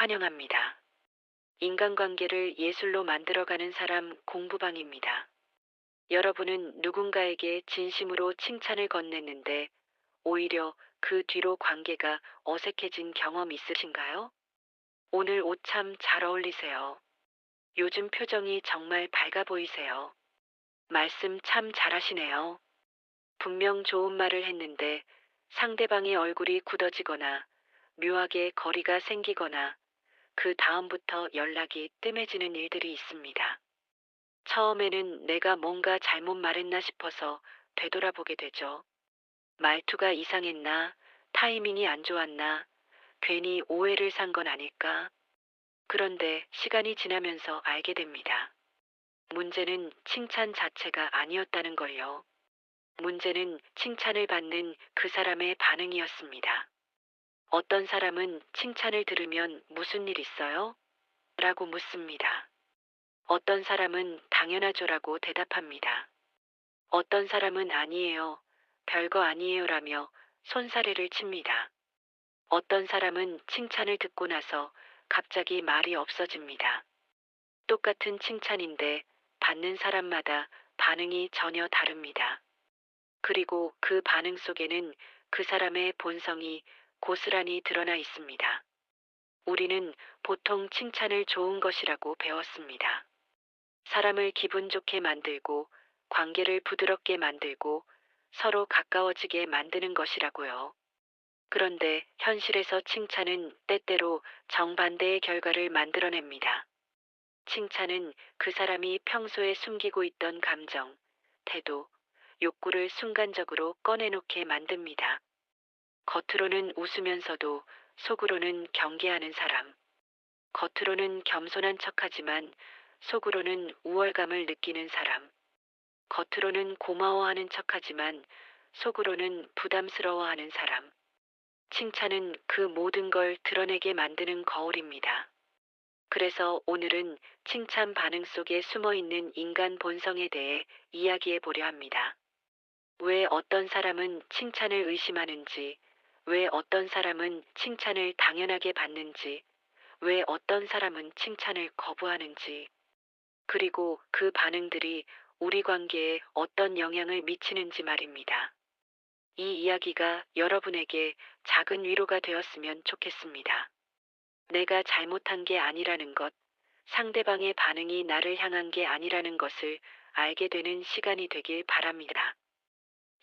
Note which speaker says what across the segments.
Speaker 1: 환영합니다. 인간관계를 예술로 만들어가는 사람 공부방입니다. 여러분은 누군가에게 진심으로 칭찬을 건넸는데 오히려 그 뒤로 관계가 어색해진 경험 있으신가요? 오늘 옷 참 잘 어울리세요. 요즘 표정이 정말 밝아 보이세요. 말씀 참 잘하시네요. 분명 좋은 말을 했는데 상대방의 얼굴이 굳어지거나 묘하게 거리가 생기거나 그 다음부터 연락이 뜸해지는 일들이 있습니다. 처음에는 내가 뭔가 잘못 말했나 싶어서 되돌아보게 되죠. 말투가 이상했나, 타이밍이 안 좋았나, 괜히 오해를 산 건 아닐까. 그런데 시간이 지나면서 알게 됩니다. 문제는 칭찬 자체가 아니었다는 걸요. 문제는 칭찬을 받는 그 사람의 반응이었습니다. 어떤 사람은 칭찬을 들으면 무슨 일 있어요? 라고 묻습니다. 어떤 사람은 당연하죠라고 대답합니다. 어떤 사람은 아니에요. 별거 아니에요라며 손사래를 칩니다. 어떤 사람은 칭찬을 듣고 나서 갑자기 말이 없어집니다. 똑같은 칭찬인데 받는 사람마다 반응이 전혀 다릅니다. 그리고 그 반응 속에는 그 사람의 본성이 고스란히 드러나 있습니다. 우리는 보통 칭찬을 좋은 것이라고 배웠습니다. 사람을 기분 좋게 만들고 관계를 부드럽게 만들고 서로 가까워지게 만드는 것이라고요. 그런데 현실에서 칭찬은 때때로 정반대의 결과를 만들어냅니다. 칭찬은 그 사람이 평소에 숨기고 있던 감정, 태도, 욕구를 순간적으로 꺼내놓게 만듭니다. 겉으로는 웃으면서도 속으로는 경계하는 사람. 겉으로는 겸손한 척하지만 속으로는 우월감을 느끼는 사람. 겉으로는 고마워하는 척하지만 속으로는 부담스러워하는 사람. 칭찬은 그 모든 걸 드러내게 만드는 거울입니다. 그래서 오늘은 칭찬 반응 속에 숨어 있는 인간 본성에 대해 이야기해 보려 합니다. 왜 어떤 사람은 칭찬을 의심하는지, 왜 어떤 사람은 칭찬을 당연하게 받는지, 왜 어떤 사람은 칭찬을 거부하는지, 그리고 그 반응들이 우리 관계에 어떤 영향을 미치는지 말입니다. 이 이야기가 여러분에게 작은 위로가 되었으면 좋겠습니다. 내가 잘못한 게 아니라는 것, 상대방의 반응이 나를 향한 게 아니라는 것을 알게 되는 시간이 되길 바랍니다.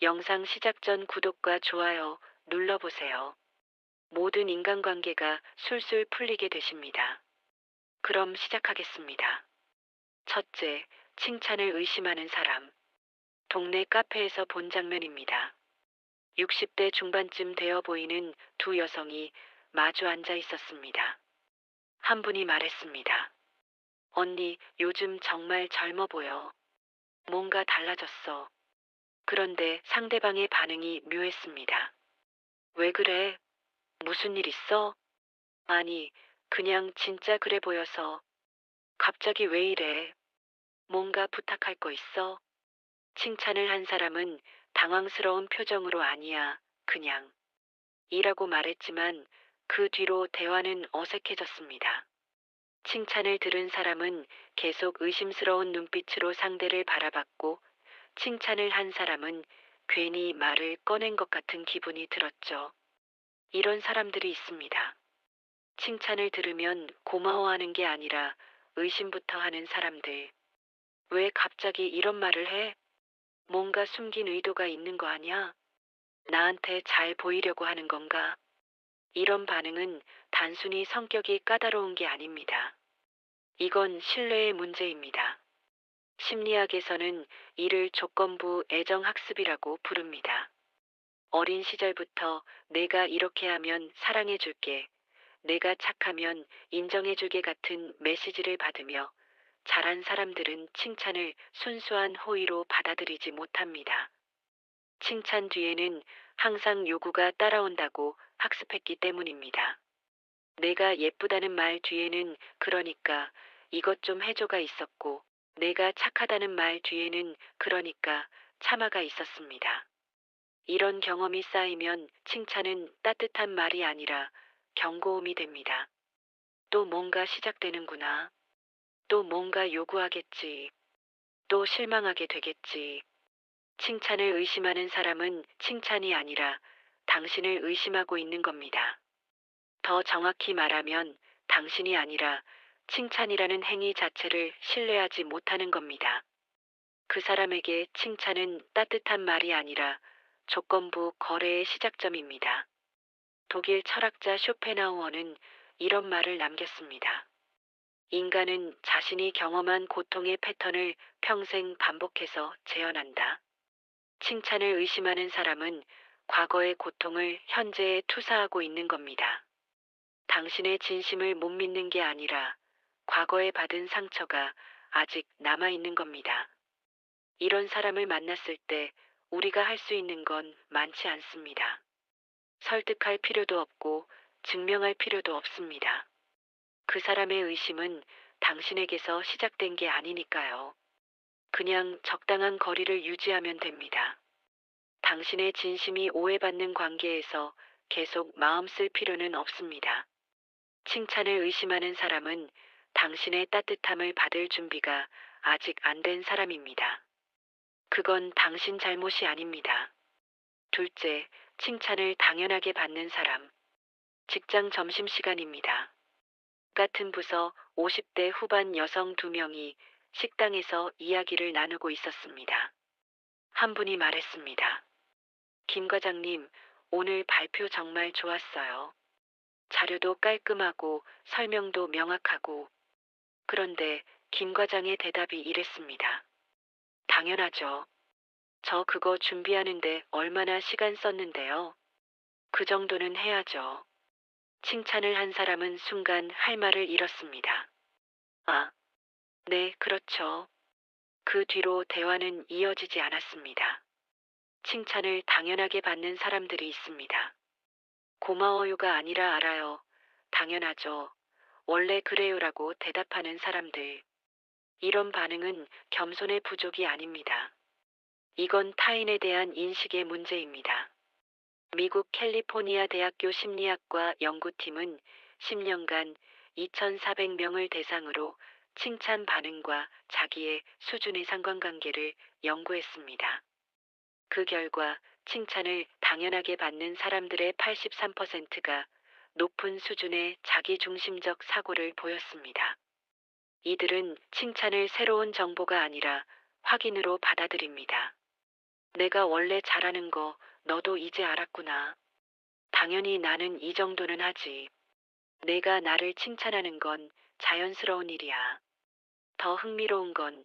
Speaker 1: 영상 시작 전 구독과 좋아요 눌러보세요. 모든 인간관계가 술술 풀리게 되십니다. 그럼 시작하겠습니다. 첫째, 칭찬을 의심하는 사람. 동네 카페에서 본 장면입니다. 60대 중반쯤 되어 보이는 두 여성이 마주 앉아 있었습니다. 한 분이 말했습니다. 언니, 요즘 정말 젊어 보여. 뭔가 달라졌어. 그런데 상대방의 반응이 묘했습니다. 왜 그래? 무슨 일 있어? 아니, 그냥 진짜 그래 보여서. 갑자기 왜 이래? 뭔가 부탁할 거 있어? 칭찬을 한 사람은 당황스러운 표정으로 아니야, 그냥. 이라고 말했지만 그 뒤로 대화는 어색해졌습니다. 칭찬을 들은 사람은 계속 의심스러운 눈빛으로 상대를 바라봤고 칭찬을 한 사람은 괜히 말을 꺼낸 것 같은 기분이 들었죠. 이런 사람들이 있습니다. 칭찬을 들으면 고마워하는 게 아니라 의심부터 하는 사람들. 왜 갑자기 이런 말을 해? 뭔가 숨긴 의도가 있는 거 아니야? 나한테 잘 보이려고 하는 건가? 이런 반응은 단순히 성격이 까다로운 게 아닙니다. 이건 신뢰의 문제입니다. 심리학에서는 이를 조건부 애정학습이라고 부릅니다. 어린 시절부터 내가 이렇게 하면 사랑해줄게, 내가 착하면 인정해주게 같은 메시지를 받으며 자란 사람들은 칭찬을 순수한 호의로 받아들이지 못합니다. 칭찬 뒤에는 항상 요구가 따라온다고 학습했기 때문입니다. 내가 예쁘다는 말 뒤에는 그러니까 이것 좀 해줘가 있었고, 내가 착하다는 말 뒤에는 그러니까 참아가 있었습니다. 이런 경험이 쌓이면 칭찬은 따뜻한 말이 아니라 경고음이 됩니다. 또 뭔가 시작되는구나. 또 뭔가 요구하겠지. 또 실망하게 되겠지. 칭찬을 의심하는 사람은 칭찬이 아니라 당신을 의심하고 있는 겁니다. 더 정확히 말하면 당신이 아니라 칭찬이라는 행위 자체를 신뢰하지 못하는 겁니다. 그 사람에게 칭찬은 따뜻한 말이 아니라 조건부 거래의 시작점입니다. 독일 철학자 쇼펜하우어는 이런 말을 남겼습니다. 인간은 자신이 경험한 고통의 패턴을 평생 반복해서 재현한다. 칭찬을 의심하는 사람은 과거의 고통을 현재에 투사하고 있는 겁니다. 당신의 진심을 못 믿는 게 아니라 과거에 받은 상처가 아직 남아있는 겁니다. 이런 사람을 만났을 때 우리가 할 수 있는 건 많지 않습니다. 설득할 필요도 없고 증명할 필요도 없습니다. 그 사람의 의심은 당신에게서 시작된 게 아니니까요. 그냥 적당한 거리를 유지하면 됩니다. 당신의 진심이 오해받는 관계에서 계속 마음 쓸 필요는 없습니다. 칭찬을 의심하는 사람은 당신의 따뜻함을 받을 준비가 아직 안 된 사람입니다. 그건 당신 잘못이 아닙니다. 둘째, 칭찬을 당연하게 받는 사람. 직장 점심시간입니다. 같은 부서 50대 후반 여성 2명이 식당에서 이야기를 나누고 있었습니다. 한 분이 말했습니다. 김 과장님, 오늘 발표 정말 좋았어요. 자료도 깔끔하고 설명도 명확하고. 그런데 김 과장의 대답이 이랬습니다. 당연하죠. 저 그거 준비하는데 얼마나 시간 썼는데요. 그 정도는 해야죠. 칭찬을 한 사람은 순간 할 말을 잃었습니다. 아, 네, 그렇죠. 그 뒤로 대화는 이어지지 않았습니다. 칭찬을 당연하게 받는 사람들이 있습니다. 고마워요가 아니라 알아요. 당연하죠. 원래 그래요라고 대답하는 사람들. 이런 반응은 겸손의 부족이 아닙니다. 이건 타인에 대한 인식의 문제입니다. 미국 캘리포니아 대학교 심리학과 연구팀은 10년간 2,400명을 대상으로 칭찬 반응과 자기의 수준의 상관관계를 연구했습니다. 그 결과 칭찬을 당연하게 받는 사람들의 83%가 높은 수준의 자기중심적 사고를 보였습니다. 이들은 칭찬을 새로운 정보가 아니라 확인으로 받아들입니다. 내가 원래 잘하는 거 너도 이제 알았구나. 당연히 나는 이 정도는 하지. 내가 나를 칭찬하는 건 자연스러운 일이야. 더 흥미로운 건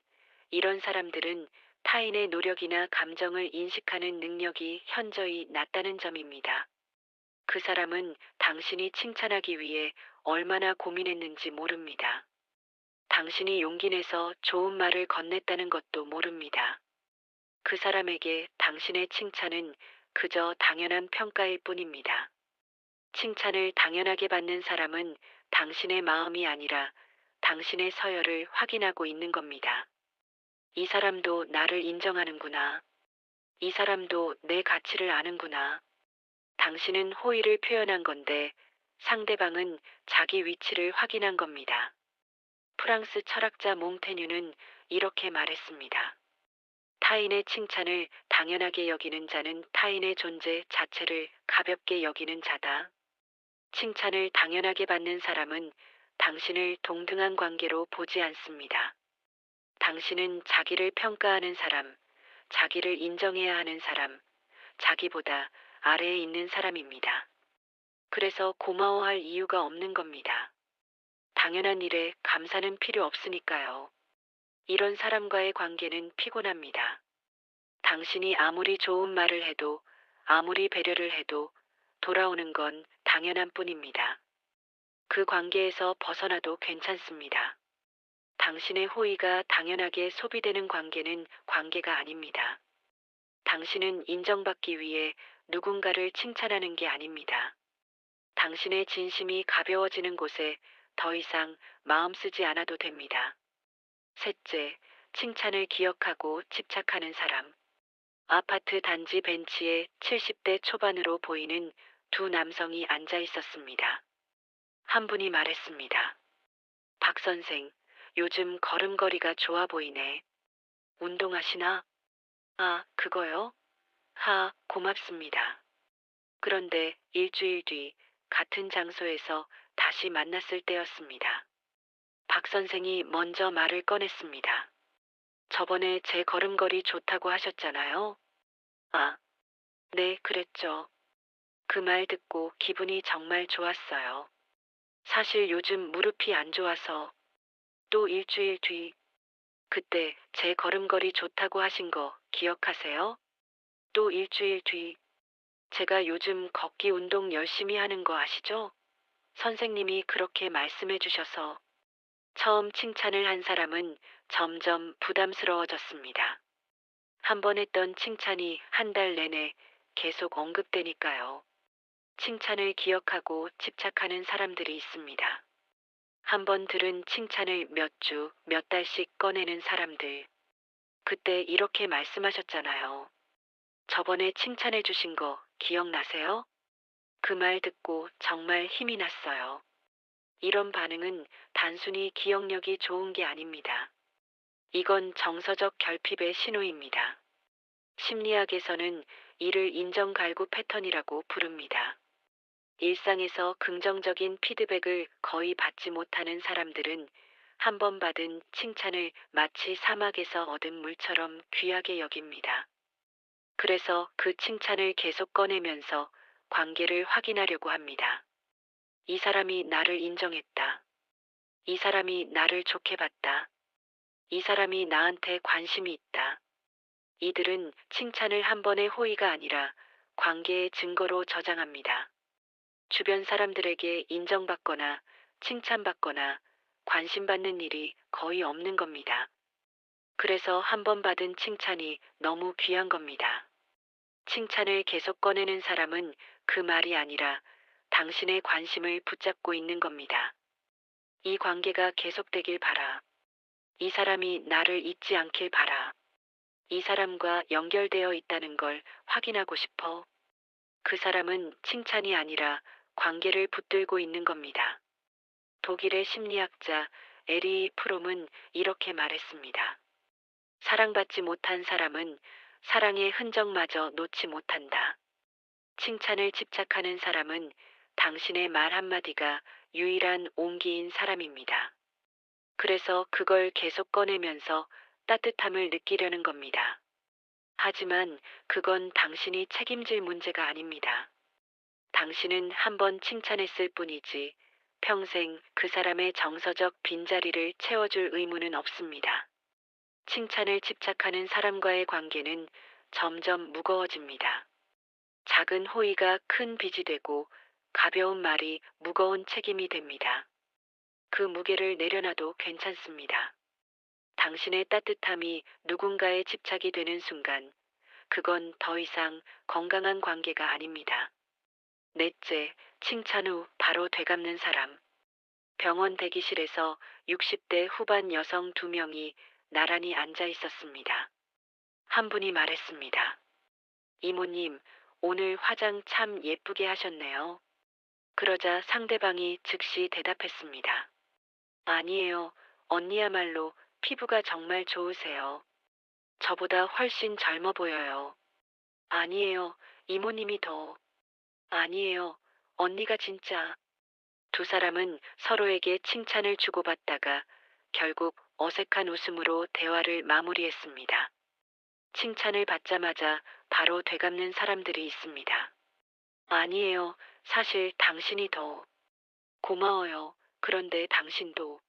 Speaker 1: 이런 사람들은 타인의 노력이나 감정을 인식하는 능력이 현저히 낮다는 점입니다. 그 사람은 당신이 칭찬하기 위해 얼마나 고민했는지 모릅니다. 당신이 용기 내서 좋은 말을 건넸다는 것도 모릅니다. 그 사람에게 당신의 칭찬은 그저 당연한 평가일 뿐입니다. 칭찬을 당연하게 받는 사람은 당신의 마음이 아니라 당신의 서열을 확인하고 있는 겁니다. 이 사람도 나를 인정하는구나. 이 사람도 내 가치를 아는구나. 당신은 호의를 표현한 건데 상대방은 자기 위치를 확인한 겁니다. 프랑스 철학자 몽테뉴는 이렇게 말했습니다. 타인의 칭찬을 당연하게 여기는 자는 타인의 존재 자체를 가볍게 여기는 자다. 칭찬을 당연하게 받는 사람은 당신을 동등한 관계로 보지 않습니다. 당신은 자기를 평가하는 사람, 자기를 인정해야 하는 사람, 자기보다 아래에 있는 사람입니다. 그래서 고마워할 이유가 없는 겁니다. 당연한 일에 감사는 필요 없으니까요. 이런 사람과의 관계는 피곤합니다. 당신이 아무리 좋은 말을 해도, 아무리 배려를 해도 돌아오는 건 당연한 뿐입니다. 그 관계에서 벗어나도 괜찮습니다. 당신의 호의가 당연하게 소비되는 관계는 관계가 아닙니다. 당신은 인정받기 위해 누군가를 칭찬하는 게 아닙니다. 당신의 진심이 가벼워지는 곳에 더 이상 마음 쓰지 않아도 됩니다. 셋째, 칭찬을 기억하고 집착하는 사람. 아파트 단지 벤치에 70대 초반으로 보이는 두 남성이 앉아 있었습니다. 한 분이 말했습니다. 박 선생, 요즘 걸음걸이가 좋아 보이네. 운동하시나? 아, 그거요? 고맙습니다. 그런데 일주일 뒤 같은 장소에서 다시 만났을 때였습니다. 박 선생이 먼저 말을 꺼냈습니다. 저번에 제 걸음걸이 좋다고 하셨잖아요. 아, 네, 그랬죠. 그 말 듣고 기분이 정말 좋았어요. 사실 요즘 무릎이 안 좋아서. 또 일주일 뒤, 그때 제 걸음걸이 좋다고 하신 거 기억하세요? 또 일주일 뒤, 제가 요즘 걷기 운동 열심히 하는 거 아시죠? 선생님이 그렇게 말씀해 주셔서 처음 칭찬을 한 사람은 점점 부담스러워졌습니다. 한 번 했던 칭찬이 한 달 내내 계속 언급되니까요. 칭찬을 기억하고 집착하는 사람들이 있습니다. 한 번 들은 칭찬을 몇 주, 몇 달씩 꺼내는 사람들. 그때 이렇게 말씀하셨잖아요. 저번에 칭찬해 주신 거 기억나세요? 그 말 듣고 정말 힘이 났어요. 이런 반응은 단순히 기억력이 좋은 게 아닙니다. 이건 정서적 결핍의 신호입니다. 심리학에서는 이를 인정갈구 패턴이라고 부릅니다. 일상에서 긍정적인 피드백을 거의 받지 못하는 사람들은 한 번 받은 칭찬을 마치 사막에서 얻은 물처럼 귀하게 여깁니다. 그래서 그 칭찬을 계속 꺼내면서 관계를 확인하려고 합니다. 이 사람이 나를 인정했다. 이 사람이 나를 좋게 봤다. 이 사람이 나한테 관심이 있다. 이들은 칭찬을 한 번의 호의가 아니라 관계의 증거로 저장합니다. 주변 사람들에게 인정받거나 칭찬받거나 관심받는 일이 거의 없는 겁니다. 그래서 한 번 받은 칭찬이 너무 귀한 겁니다. 칭찬을 계속 꺼내는 사람은 그 말이 아니라 당신의 관심을 붙잡고 있는 겁니다. 이 관계가 계속되길 바라. 이 사람이 나를 잊지 않길 바라. 이 사람과 연결되어 있다는 걸 확인하고 싶어. 그 사람은 칭찬이 아니라 관계를 붙들고 있는 겁니다. 독일의 심리학자 에리 프롬은 이렇게 말했습니다. 사랑받지 못한 사람은 사랑의 흔적마저 놓지 못한다. 칭찬을 집착하는 사람은 당신의 말 한마디가 유일한 온기인 사람입니다. 그래서 그걸 계속 꺼내면서 따뜻함을 느끼려는 겁니다. 하지만 그건 당신이 책임질 문제가 아닙니다. 당신은 한 번 칭찬했을 뿐이지 평생 그 사람의 정서적 빈자리를 채워줄 의무는 없습니다. 칭찬을 집착하는 사람과의 관계는 점점 무거워집니다. 작은 호의가 큰 빚이 되고 가벼운 말이 무거운 책임이 됩니다. 그 무게를 내려놔도 괜찮습니다. 당신의 따뜻함이 누군가의 집착이 되는 순간, 그건 더 이상 건강한 관계가 아닙니다. 넷째, 칭찬 후 바로 되갚는 사람. 병원 대기실에서 60대 후반 여성 2명이 나란히 앉아 있었습니다. 한 분이 말했습니다. 이모님, 오늘 화장 참 예쁘게 하셨네요. 그러자 상대방이 즉시 대답했습니다. 아니에요. 언니야말로 피부가 정말 좋으세요. 저보다 훨씬 젊어 보여요. 아니에요. 이모님이 더. 아니에요. 언니가 진짜. 두 사람은 서로에게 칭찬을 주고받다가 결국 어색한 웃음으로 대화를 마무리했습니다. 칭찬을 받자마자 바로 되갚는 사람들이 있습니다. 아니에요. 사실 당신이 더. 고마워요. 그런데 당신도.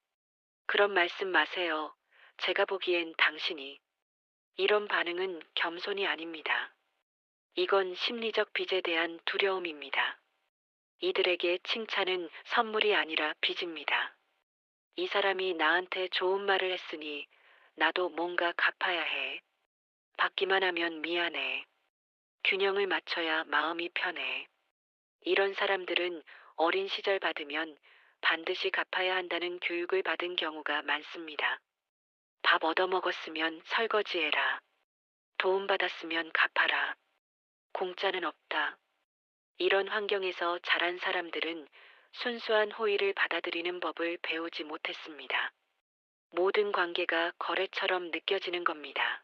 Speaker 1: 그런 말씀 마세요. 제가 보기엔 당신이. 이런 반응은 겸손이 아닙니다. 이건 심리적 빚에 대한 두려움입니다. 이들에게 칭찬은 선물이 아니라 빚입니다. 이 사람이 나한테 좋은 말을 했으니 나도 뭔가 갚아야 해. 받기만 하면 미안해. 균형을 맞춰야 마음이 편해. 이런 사람들은 어린 시절 받으면 반드시 갚아야 한다는 교육을 받은 경우가 많습니다. 밥 얻어먹었으면 설거지해라. 도움받았으면 갚아라. 공짜는 없다. 이런 환경에서 자란 사람들은 순수한 호의를 받아들이는 법을 배우지 못했습니다. 모든 관계가 거래처럼 느껴지는 겁니다.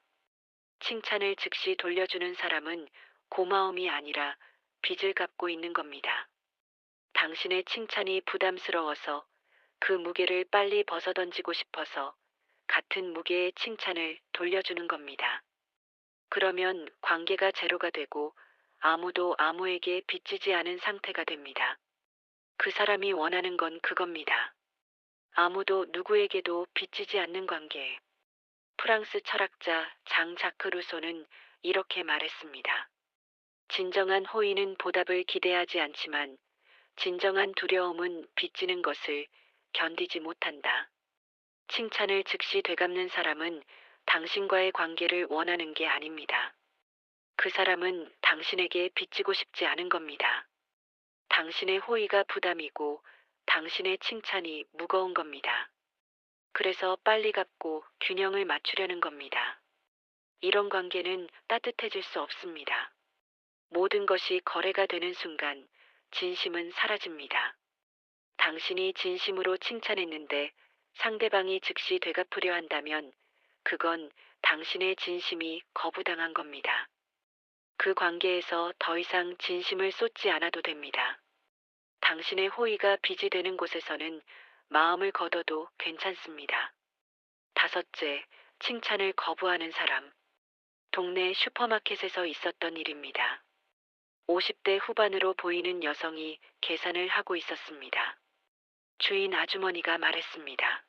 Speaker 1: 칭찬을 즉시 돌려주는 사람은 고마움이 아니라 빚을 갚고 있는 겁니다. 당신의 칭찬이 부담스러워서 그 무게를 빨리 벗어던지고 싶어서 같은 무게의 칭찬을 돌려주는 겁니다. 그러면 관계가 제로가 되고 아무도 아무에게 빚지지 않은 상태가 됩니다. 그 사람이 원하는 건 그겁니다. 아무도 누구에게도 빚지지 않는 관계. 프랑스 철학자 장 자크 루소는 이렇게 말했습니다. 진정한 호의는 보답을 기대하지 않지만 진정한 두려움은 빚지는 것을 견디지 못한다. 칭찬을 즉시 되갚는 사람은 당신과의 관계를 원하는 게 아닙니다. 그 사람은 당신에게 빚지고 싶지 않은 겁니다. 당신의 호의가 부담이고 당신의 칭찬이 무거운 겁니다. 그래서 빨리 갚고 균형을 맞추려는 겁니다. 이런 관계는 따뜻해질 수 없습니다. 모든 것이 거래가 되는 순간 진심은 사라집니다. 당신이 진심으로 칭찬했는데 상대방이 즉시 되갚으려 한다면 그건 당신의 진심이 거부당한 겁니다. 그 관계에서 더 이상 진심을 쏟지 않아도 됩니다. 당신의 호의가 빚이 되는 곳에서는 마음을 거둬도 괜찮습니다. 다섯째, 칭찬을 거부하는 사람. 동네 슈퍼마켓에서 있었던 일입니다. 50대 후반으로 보이는 여성이 계산을 하고 있었습니다. 주인 아주머니가 말했습니다.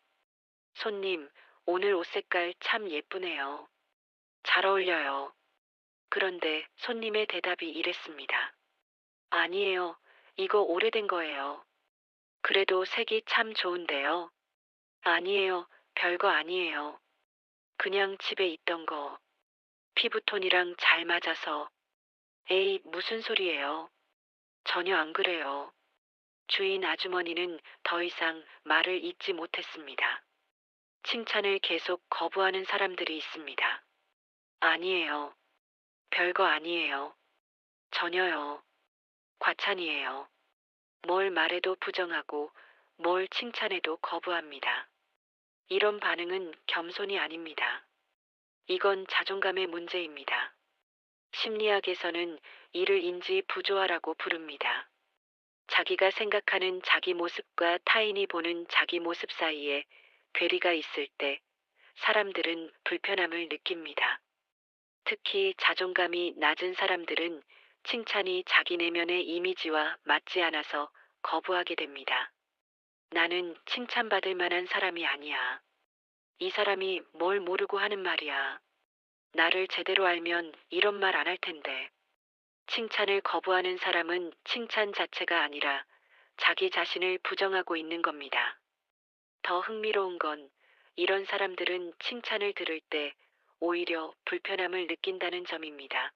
Speaker 1: 손님, 오늘 옷 색깔 참 예쁘네요. 잘 어울려요. 그런데 손님의 대답이 이랬습니다. 아니에요. 이거 오래된 거예요. 그래도 색이 참 좋은데요. 아니에요. 별거 아니에요. 그냥 집에 있던 거. 피부톤이랑 잘 맞아서. 에이, 무슨 소리예요. 전혀 안 그래요. 주인 아주머니는 더 이상 말을 잇지 못했습니다. 칭찬을 계속 거부하는 사람들이 있습니다. 아니에요. 별거 아니에요. 전혀요. 과찬이에요. 뭘 말해도 부정하고 뭘 칭찬해도 거부합니다. 이런 반응은 겸손이 아닙니다. 이건 자존감의 문제입니다. 심리학에서는 이를 인지 부조화라고 부릅니다. 자기가 생각하는 자기 모습과 타인이 보는 자기 모습 사이에 괴리가 있을 때 사람들은 불편함을 느낍니다. 특히 자존감이 낮은 사람들은 칭찬이 자기 내면의 이미지와 맞지 않아서 거부하게 됩니다. 나는 칭찬받을 만한 사람이 아니야. 이 사람이 뭘 모르고 하는 말이야. 나를 제대로 알면 이런 말 안 할 텐데. 칭찬을 거부하는 사람은 칭찬 자체가 아니라 자기 자신을 부정하고 있는 겁니다. 더 흥미로운 건 이런 사람들은 칭찬을 들을 때 오히려 불편함을 느낀다는 점입니다.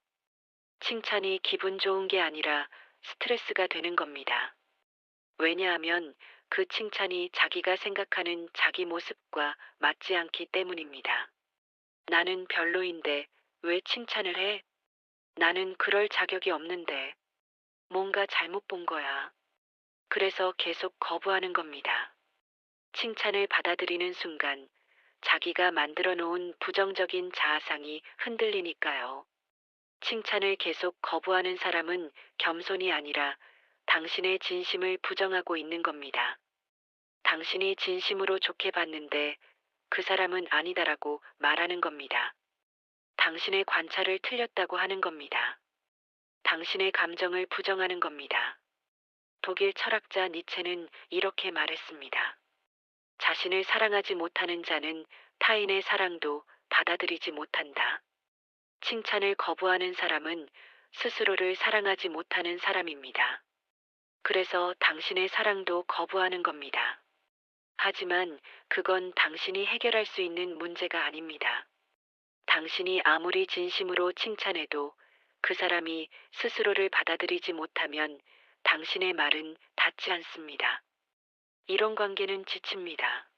Speaker 1: 칭찬이 기분 좋은 게 아니라 스트레스가 되는 겁니다. 왜냐하면 그 칭찬이 자기가 생각하는 자기 모습과 맞지 않기 때문입니다. 나는 별로인데 왜 칭찬을 해? 나는 그럴 자격이 없는데. 뭔가 잘못 본 거야. 그래서 계속 거부하는 겁니다. 칭찬을 받아들이는 순간 자기가 만들어 놓은 부정적인 자아상이 흔들리니까요. 칭찬을 계속 거부하는 사람은 겸손이 아니라 당신의 진심을 부정하고 있는 겁니다. 당신이 진심으로 좋게 봤는데 그 사람은 아니다라고 말하는 겁니다. 당신의 관찰을 틀렸다고 하는 겁니다. 당신의 감정을 부정하는 겁니다. 독일 철학자 니체는 이렇게 말했습니다. 자신을 사랑하지 못하는 자는 타인의 사랑도 받아들이지 못한다. 칭찬을 거부하는 사람은 스스로를 사랑하지 못하는 사람입니다. 그래서 당신의 사랑도 거부하는 겁니다. 하지만 그건 당신이 해결할 수 있는 문제가 아닙니다. 당신이 아무리 진심으로 칭찬해도 그 사람이 스스로를 받아들이지 못하면 당신의 말은 닿지 않습니다. 이런 관계는 지칩니다.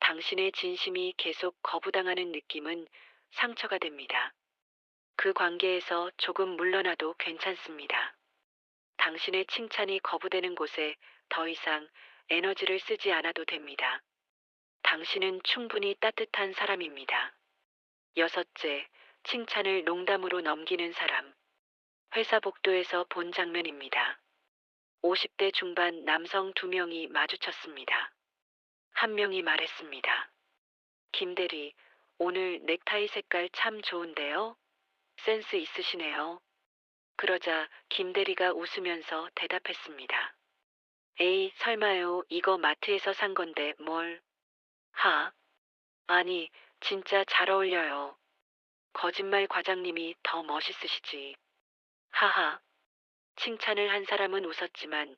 Speaker 1: 당신의 진심이 계속 거부당하는 느낌은 상처가 됩니다. 그 관계에서 조금 물러나도 괜찮습니다. 당신의 칭찬이 거부되는 곳에 더 이상 에너지를 쓰지 않아도 됩니다. 당신은 충분히 따뜻한 사람입니다. 여섯째, 칭찬을 농담으로 넘기는 사람. 회사 복도에서 본 장면입니다. 50대 중반 남성 두 명이 마주쳤습니다. 한 명이 말했습니다. 김 대리, 오늘 넥타이 색깔 참 좋은데요? 센스 있으시네요. 그러자 김 대리가 웃으면서 대답했습니다. 에이, 설마요. 이거 마트에서 산 건데 뭘. 하. 아니, 진짜 잘 어울려요. 거짓말 과장님이 더 멋있으시지. 하하. 칭찬을 한 사람은 웃었지만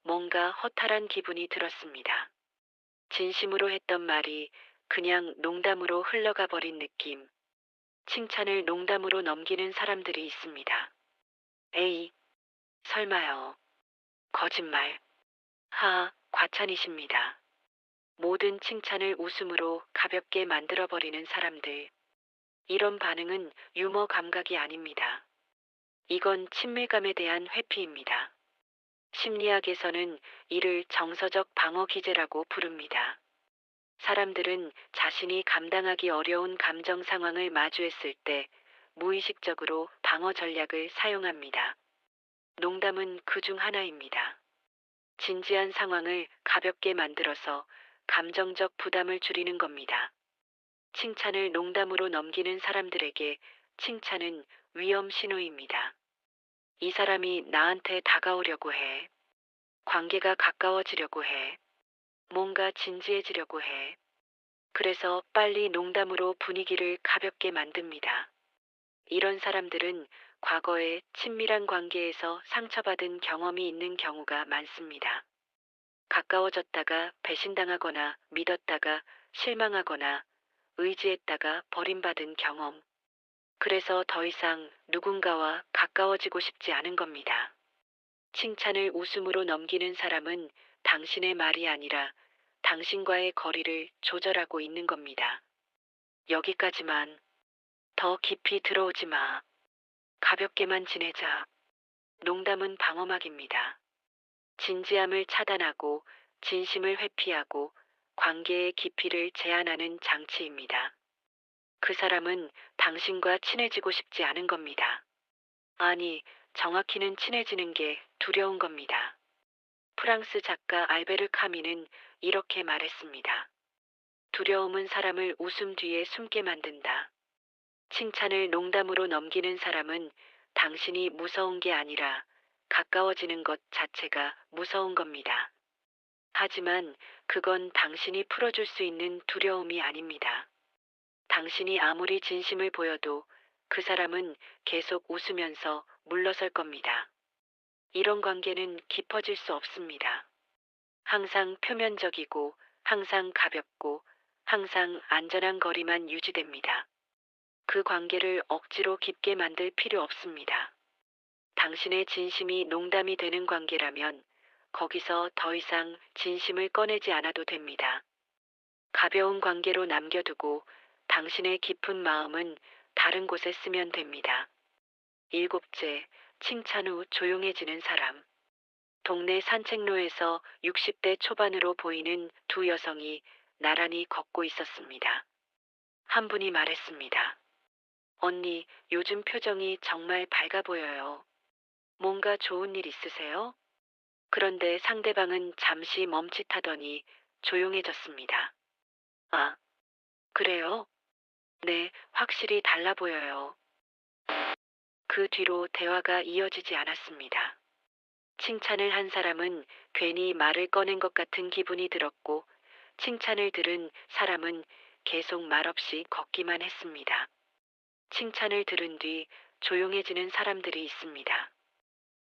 Speaker 1: 뭔가 허탈한 기분이 들었습니다. 진심으로 했던 말이 그냥 농담으로 흘러가 버린 느낌. 칭찬을 농담으로 넘기는 사람들이 있습니다. 에이, 설마요. 거짓말. 과찬이십니다. 모든 칭찬을 웃음으로 가볍게 만들어버리는 사람들. 이런 반응은 유머 감각이 아닙니다. 이건 친밀감에 대한 회피입니다. 심리학에서는 이를 정서적 방어 기제라고 부릅니다. 사람들은 자신이 감당하기 어려운 감정 상황을 마주했을 때 무의식적으로 방어 전략을 사용합니다. 농담은 그 중 하나입니다. 진지한 상황을 가볍게 만들어서 감정적 부담을 줄이는 겁니다. 칭찬을 농담으로 넘기는 사람들에게 칭찬은 위험 신호입니다. 이 사람이 나한테 다가오려고 해. 관계가 가까워지려고 해. 뭔가 진지해지려고 해. 그래서 빨리 농담으로 분위기를 가볍게 만듭니다. 이런 사람들은 과거에 친밀한 관계에서 상처받은 경험이 있는 경우가 많습니다. 가까워졌다가 배신당하거나 믿었다가 실망하거나 의지했다가 버림받은 경험. 그래서 더 이상 누군가와 가까워지고 싶지 않은 겁니다. 칭찬을 웃음으로 넘기는 사람은 당신의 말이 아니라 당신과의 거리를 조절하고 있는 겁니다. 여기까지만. 더 깊이 들어오지 마. 가볍게만 지내자. 농담은 방어막입니다. 진지함을 차단하고 진심을 회피하고 관계의 깊이를 제한하는 장치입니다. 그 사람은 당신과 친해지고 싶지 않은 겁니다. 아니, 정확히는 친해지는 게 두려운 겁니다. 프랑스 작가 알베르 카미는 이렇게 말했습니다. 두려움은 사람을 웃음 뒤에 숨게 만든다. 칭찬을 농담으로 넘기는 사람은 당신이 무서운 게 아니라 가까워지는 것 자체가 무서운 겁니다. 하지만 그건 당신이 풀어줄 수 있는 두려움이 아닙니다. 당신이 아무리 진심을 보여도 그 사람은 계속 웃으면서 물러설 겁니다. 이런 관계는 깊어질 수 없습니다. 항상 표면적이고, 항상 가볍고, 항상 안전한 거리만 유지됩니다. 그 관계를 억지로 깊게 만들 필요 없습니다. 당신의 진심이 농담이 되는 관계라면 거기서 더 이상 진심을 꺼내지 않아도 됩니다. 가벼운 관계로 남겨두고 당신의 깊은 마음은 다른 곳에 쓰면 됩니다. 일곱째, 칭찬 후 조용해지는 사람. 동네 산책로에서 60대 초반으로 보이는 두 여성이 나란히 걷고 있었습니다. 한 분이 말했습니다. 언니, 요즘 표정이 정말 밝아 보여요. 뭔가 좋은 일 있으세요? 그런데 상대방은 잠시 멈칫하더니 조용해졌습니다. 아, 그래요? 네, 확실히 달라 보여요. 그 뒤로 대화가 이어지지 않았습니다. 칭찬을 한 사람은 괜히 말을 꺼낸 것 같은 기분이 들었고, 칭찬을 들은 사람은 계속 말없이 걷기만 했습니다. 칭찬을 들은 뒤 조용해지는 사람들이 있습니다.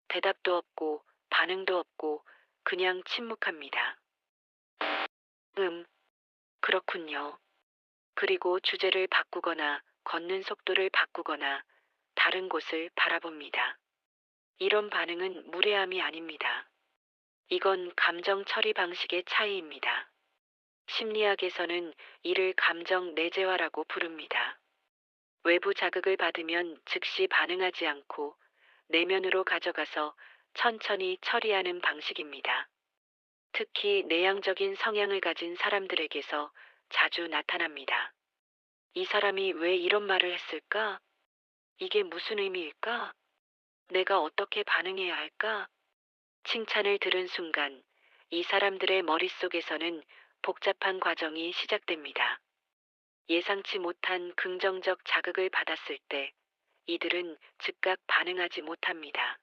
Speaker 1: 대답도 없고, 반응도 없고, 그냥 침묵합니다. 그렇군요. 그리고 주제를 바꾸거나, 걷는 속도를 바꾸거나, 다른 곳을 바라봅니다. 이런 반응은 무례함이 아닙니다. 이건 감정 처리 방식의 차이입니다. 심리학에서는 이를 감정 내재화라고 부릅니다. 외부 자극을 받으면 즉시 반응하지 않고 내면으로 가져가서 천천히 처리하는 방식입니다. 특히 내향적인 성향을 가진 사람들에게서 자주 나타납니다. 이 사람이 왜 이런 말을 했을까? 이게 무슨 의미일까? 내가 어떻게 반응해야 할까? 칭찬을 들은 순간 이 사람들의 머릿속에서는 복잡한 과정이 시작됩니다. 예상치 못한 긍정적 자극을 받았을 때 이들은 즉각 반응하지 못합니다.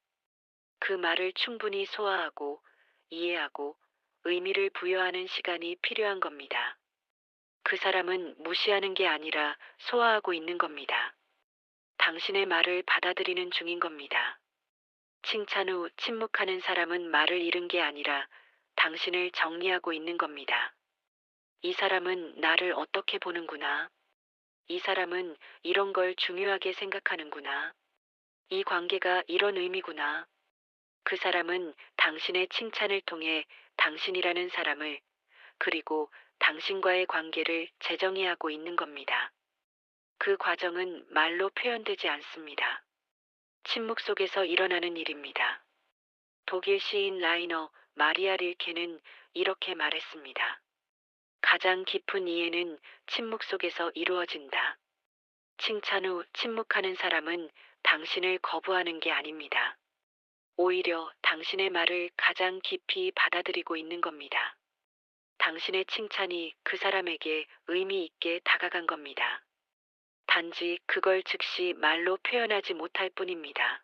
Speaker 1: 그 말을 충분히 소화하고 이해하고 의미를 부여하는 시간이 필요한 겁니다. 그 사람은 무시하는 게 아니라 소화하고 있는 겁니다. 당신의 말을 받아들이는 중인 겁니다. 칭찬 후 침묵하는 사람은 말을 잃은 게 아니라 당신을 정리하고 있는 겁니다. 이 사람은 나를 어떻게 보는구나. 이 사람은 이런 걸 중요하게 생각하는구나. 이 관계가 이런 의미구나. 그 사람은 당신의 칭찬을 통해 당신이라는 사람을 그리고 당신과의 관계를 재정의하고 있는 겁니다. 그 과정은 말로 표현되지 않습니다. 침묵 속에서 일어나는 일입니다. 독일 시인 라이너 마리아 릴케는 이렇게 말했습니다. 가장 깊은 이해는 침묵 속에서 이루어진다. 칭찬 후 침묵하는 사람은 당신을 거부하는 게 아닙니다. 오히려 당신의 말을 가장 깊이 받아들이고 있는 겁니다. 당신의 칭찬이 그 사람에게 의미 있게 다가간 겁니다. 단지 그걸 즉시 말로 표현하지 못할 뿐입니다.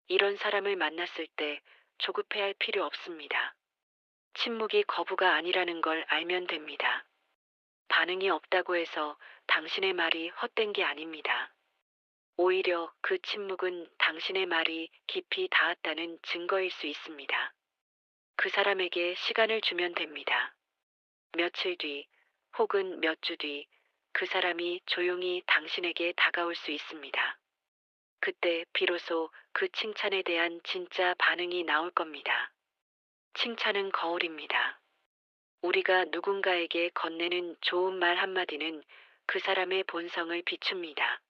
Speaker 1: 이런 사람을 만났을 때 조급해할 필요 없습니다. 침묵이 거부가 아니라는 걸 알면 됩니다. 반응이 없다고 해서 당신의 말이 헛된 게 아닙니다. 오히려 그 침묵은 당신의 말이 깊이 닿았다는 증거일 수 있습니다. 그 사람에게 시간을 주면 됩니다. 며칠 뒤, 혹은 몇 주 뒤, 그 사람이 조용히 당신에게 다가올 수 있습니다. 그때 비로소 그 칭찬에 대한 진짜 반응이 나올 겁니다. 칭찬은 거울입니다. 우리가 누군가에게 건네는 좋은 말 한마디는 그 사람의 본성을 비춥니다.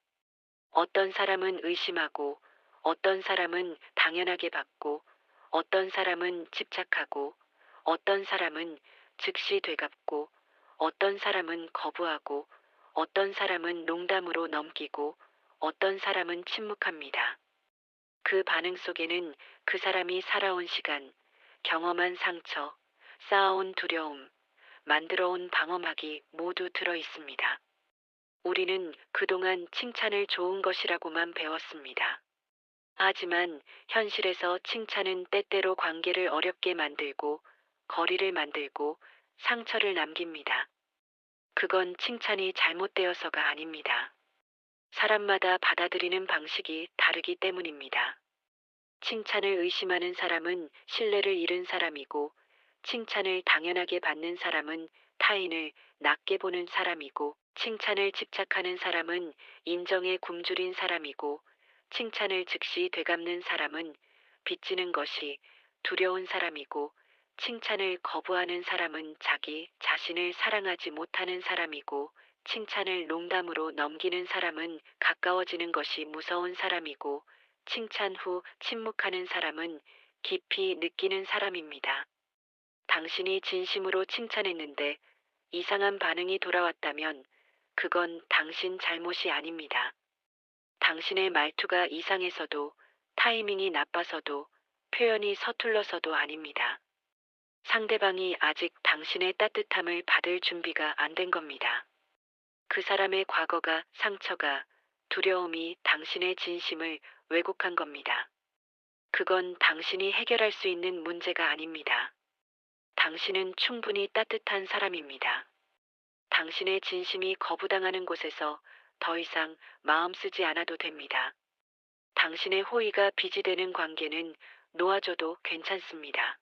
Speaker 1: 어떤 사람은 의심하고, 어떤 사람은 당연하게 받고, 어떤 사람은 집착하고, 어떤 사람은 즉시 되갚고, 어떤 사람은 거부하고, 어떤 사람은 농담으로 넘기고, 어떤 사람은 침묵합니다. 그 반응 속에는 그 사람이 살아온 시간, 경험한 상처, 쌓아온 두려움, 만들어온 방어막이 모두 들어 있습니다. 우리는 그동안 칭찬을 좋은 것이라고만 배웠습니다. 하지만 현실에서 칭찬은 때때로 관계를 어렵게 만들고, 거리를 만들고, 상처를 남깁니다. 그건 칭찬이 잘못되어서가 아닙니다. 사람마다 받아들이는 방식이 다르기 때문입니다. 칭찬을 의심하는 사람은 신뢰를 잃은 사람이고, 칭찬을 당연하게 받는 사람은 타인을 낮게 보는 사람이고, 칭찬을 집착하는 사람은 인정에 굶주린 사람이고, 칭찬을 즉시 되갚는 사람은 빚지는 것이 두려운 사람이고, 칭찬을 거부하는 사람은 자기 자신을 사랑하지 못하는 사람이고, 칭찬을 농담으로 넘기는 사람은 가까워지는 것이 무서운 사람이고, 칭찬 후 침묵하는 사람은 깊이 느끼는 사람입니다. 당신이 진심으로 칭찬했는데 이상한 반응이 돌아왔다면 그건 당신 잘못이 아닙니다. 당신의 말투가 이상해서도, 타이밍이 나빠서도, 표현이 서툴러서도 아닙니다. 상대방이 아직 당신의 따뜻함을 받을 준비가 안 된 겁니다. 그 사람의 과거가, 상처가, 두려움이 당신의 진심을 왜곡한 겁니다. 그건 당신이 해결할 수 있는 문제가 아닙니다. 당신은 충분히 따뜻한 사람입니다. 당신의 진심이 거부당하는 곳에서 더 이상 마음 쓰지 않아도 됩니다. 당신의 호의가 빚이 되는 관계는 놓아줘도 괜찮습니다.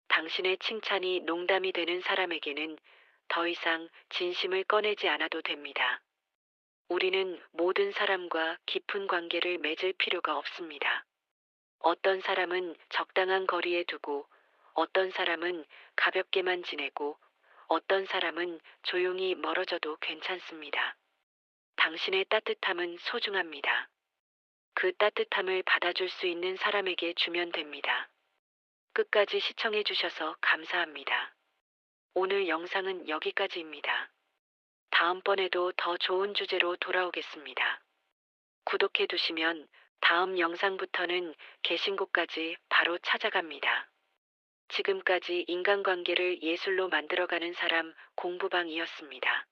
Speaker 1: 당신의 칭찬이 농담이 되는 사람에게는 더 이상 진심을 꺼내지 않아도 됩니다. 우리는 모든 사람과 깊은 관계를 맺을 필요가 없습니다. 어떤 사람은 적당한 거리에 두고, 어떤 사람은 가볍게만 지내고, 어떤 사람은 조용히 멀어져도 괜찮습니다. 당신의 따뜻함은 소중합니다. 그 따뜻함을 받아줄 수 있는 사람에게 주면 됩니다. 끝까지 시청해 주셔서 감사합니다. 오늘 영상은 여기까지입니다. 다음번에도 더 좋은 주제로 돌아오겠습니다. 구독해 두시면 다음 영상부터는 개신곡까지 바로 찾아갑니다. 지금까지 인간관계를 예술로 만들어가는 사람 공부방이었습니다.